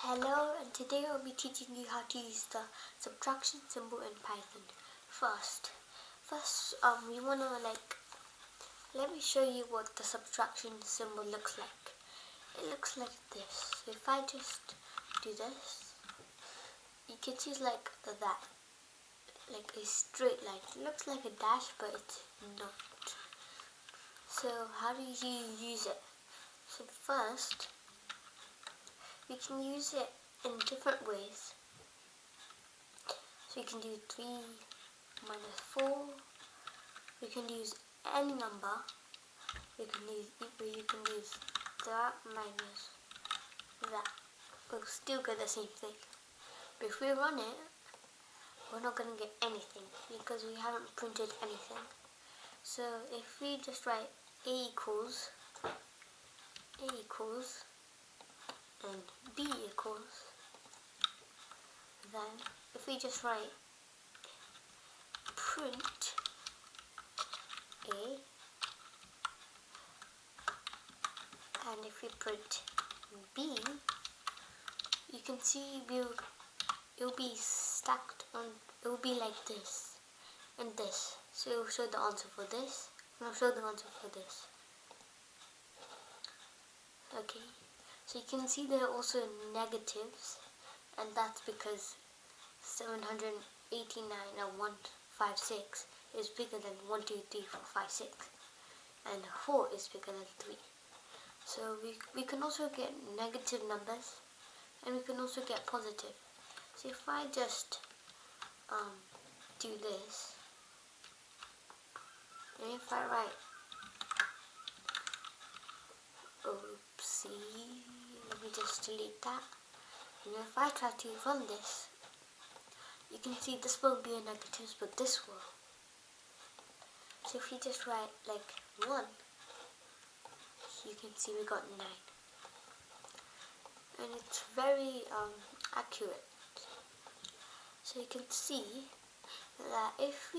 Hello, and today I'll be teaching you how to use the subtraction symbol in Python. First, you wanna let me show you what the subtraction symbol looks like. It looks like this. So if I just do this, you can see like that, like a straight line. It looks like a dash, but it's not. So how do you use it? So first, we can use it in different ways. So you can do 3 minus 4. We can use any number. You can use that minus that. We'll still get the same thing. But if we run it, we're not going to get anything because we haven't printed anything. So if we just write a equals and b equals, then if we just write print a, and if we print b, you can see it'll be stacked on, it will be like this and this. So it will show the answer for this, and I'll show the answer for this. Okay, so you can see there are also negatives, and that's because 789 and 156 is bigger than 1, 2, 3, 4, 5, 6, and 4 is bigger than 3. So we can also get negative numbers, and we can also get positive. So if I just do this, and if I write, oopsie, let me just delete that, and if I try to run this, you can see this won't be a negative, but this will. So if you just write like 1, you can see we got 9. And it's very accurate. So you can see that if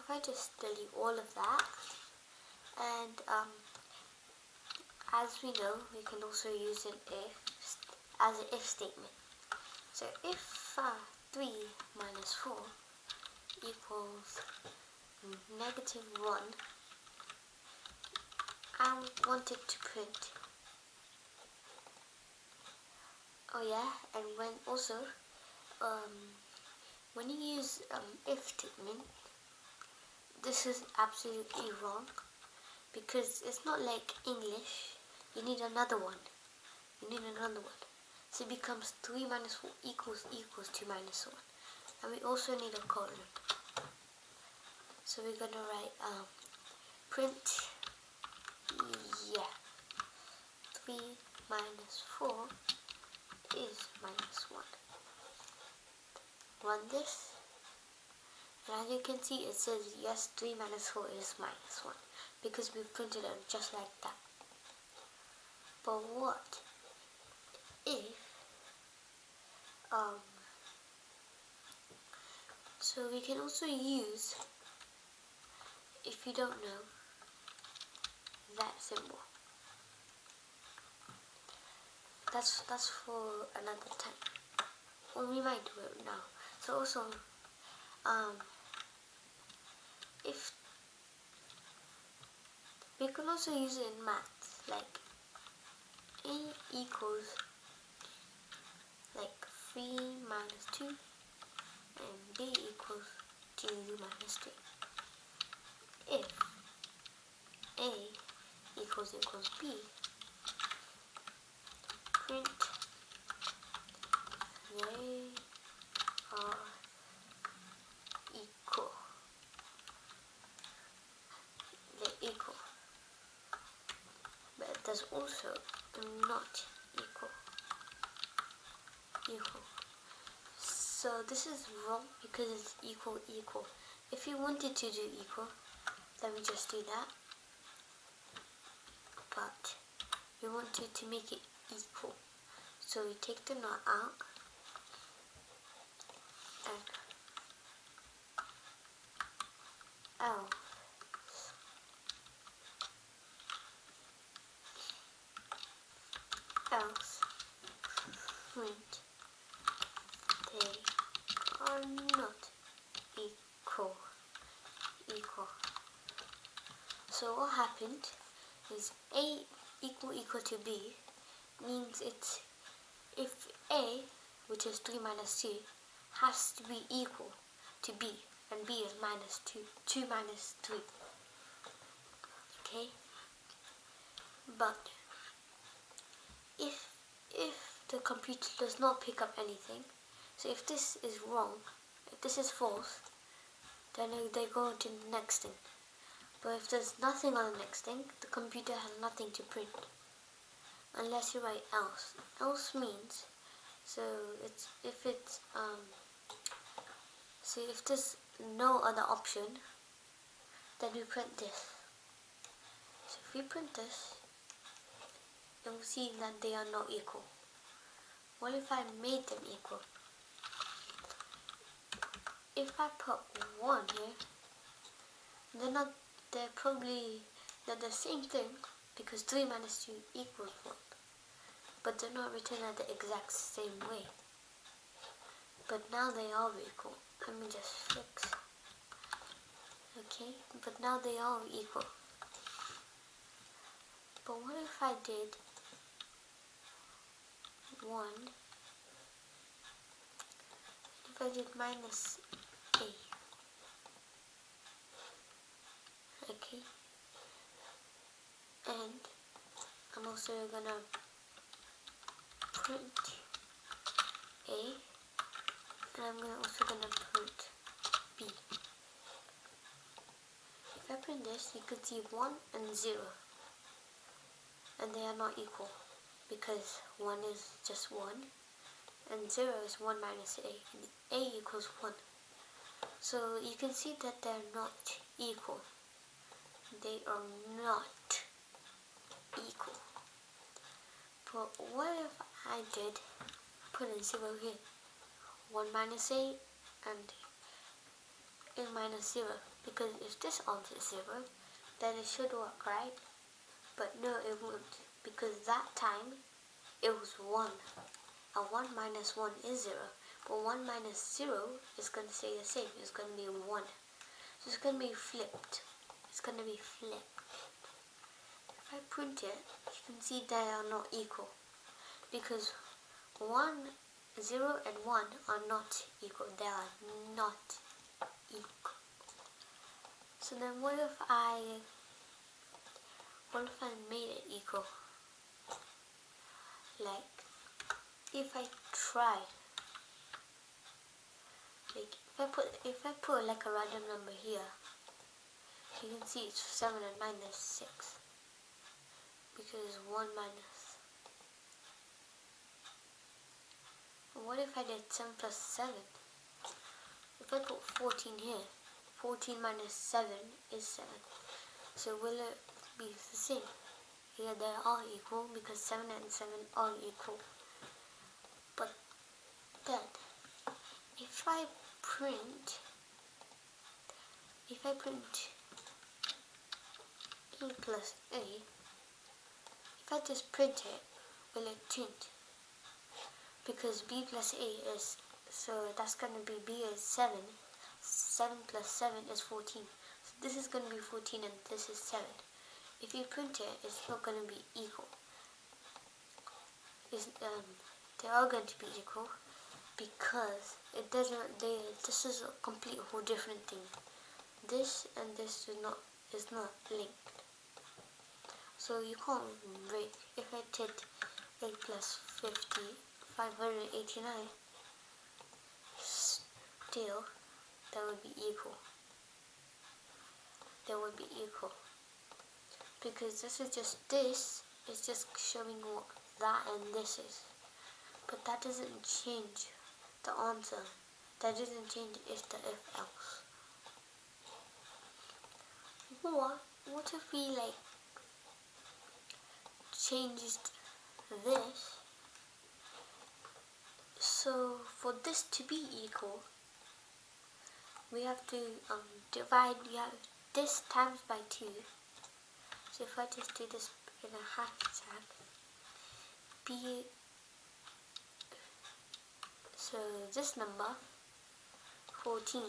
I just delete all of that, and as we know, we can also use an as an if statement. So if 3 minus 4 equals negative 1, I want it to print. Oh yeah, and when you use if statement, this is absolutely wrong, because it's not like English. You need another one. So it becomes 3 minus 4 equals 2 minus 1. And we also need a colon. So we're going to write print, 3 minus 4 is minus 1. Run this. And as you can see, it says yes, 3 minus 4 is minus 1. Because we printed it just like that. But what if, so we can also use, if you don't know, that symbol. That's for another time. Well, we might do it now. So also, if we can also use it in maths, like a equals like 3 minus 2, and b equals 2 minus 3. If a equals b, print they are equal. They're equal. But there's also not equal. So this is wrong because it's equal. If you wanted to do equal, then we just do that. But we wanted to make it equal. So we take the not out, and else print they are not equal. So what happened is A equal to B means it's if A, which is 3 minus 2, has to be equal to B, and B is minus 2, 2 minus 3. Okay? But if the computer does not pick up anything, so if this is wrong, if this is false, then they go to the next thing. But if there's nothing on the next thing, the computer has nothing to print. Unless you write else. Else means, so if there's no other option, then we print this. So if we print this, then we'll see that they are not equal. What if I made them equal? If I put 1 here, they're the same thing, because 3 minus 2 equals 1. But they're not written at the exact same way. But now they are equal. Let me just fix. Okay, but now they are equal. But what if I did 1, if I did minus A? Okay, and I'm also gonna print A, and I'm also gonna print B. If I print this, you could see 1 and 0, and they are not equal, because 1 is just 1, and 0 is 1 minus A, and A equals 1. So you can see that they're not equal. They are not equal. But what if I did put a 0 here? 1 minus A and A minus 0. Because if this answer is 0, then it should work, right? But no, it won't. Because that time, it was 1. And 1 minus 1 is 0. But 1 minus 0 is going to stay the same. It's going to be 1. So it's going to be flipped. It's going to be flipped. If I print it, you can see they are not equal. Because 0 and 1 are not equal. They are not equal. So then what if I made it equal? Like, if I try, like if I put like a random number here, you can see it's 7 and minus 6, because 1 minus. What if I did 7 plus 7? If I put 14 here, 14 minus 7 is 7. So will it be the same? Here they are equal, because 7 and 7 are equal. But then, if I print A plus A, if I just print it, will it change? Because B plus A is, so that's going to be B is 7. 7 plus 7 is 14. So this is going to be 14 and this is 7. If you print it, it's not going to be equal. They are going to be equal, because it doesn't. This is a complete whole different thing. This and this is not linked. So you can't break. If I did 8 plus 50, 589, still that would be equal. They would be equal. Because this is just showing what that and this is. But that doesn't change the answer. That doesn't change if else. What if we like changed this? So for this to be equal, we have to divide this times by 2. So if I just do this in a hashtag, B so this number 14,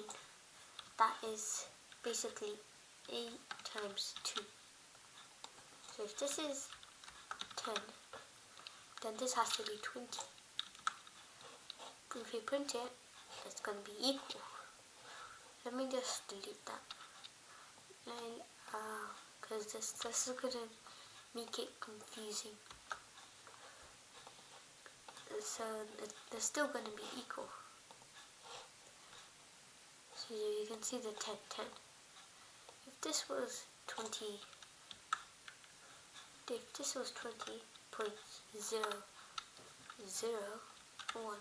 that is basically 8 times 2. So if this is 10, then this has to be 20. If we print it, it's going to be equal. Let me just delete that, because this is going to make it confusing. So they're still going to be equal. So you can see the 10, 10. If this was 20, if this was 20.001,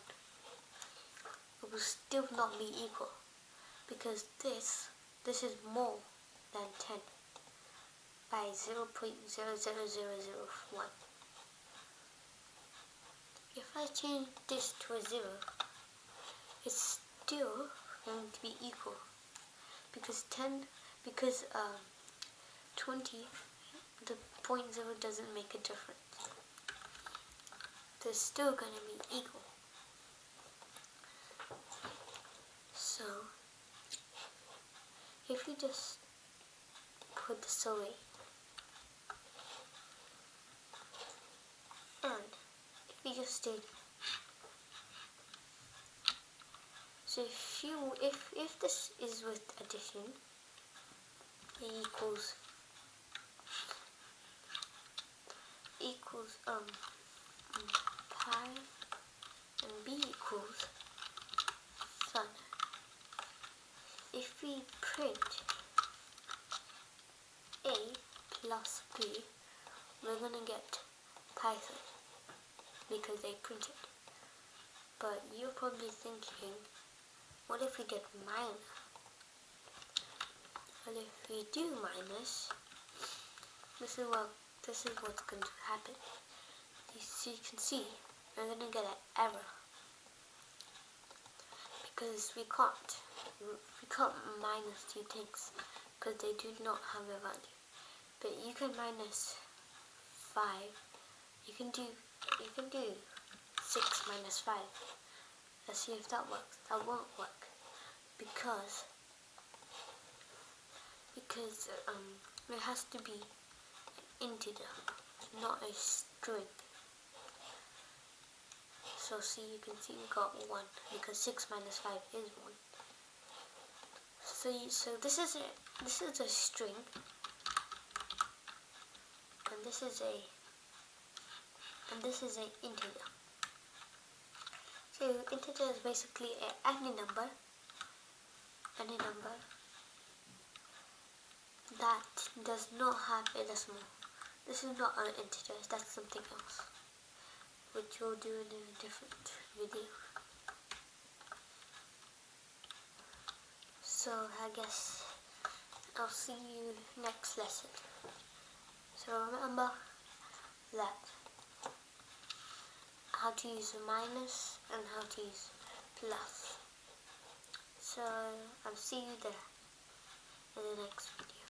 it will still not be equal, because this is more than 10 by 0.00001. If I change this to a 0, it's still going to be equal, because 20, the 0.0 doesn't make a difference. They're still going to be equal. So if you just put this away, and if you just did, so if this is with addition, A equals pi, and B equals sun. If we print A plus B, we're gonna get Python, because they print it. But you're probably thinking, what if we get minus? Well, if we do minus, this is what's going to happen. So you can see we're going to get an error, because we can't minus two things, because they do not have a value. But you can minus 5. You can do 6 minus 5. Let's see if that works. That won't work, because it has to be an integer, not a string. So see, you can see we got 1, because 6 minus 5 is 1. So this is a string, and this is an integer. So integer is basically any number that does not have a decimal. This is not an integer, that's something else, which we'll do in a different video. So I guess I'll see you next lesson. So remember that how to use minus and how to use plus. So I'll see you there in the next video.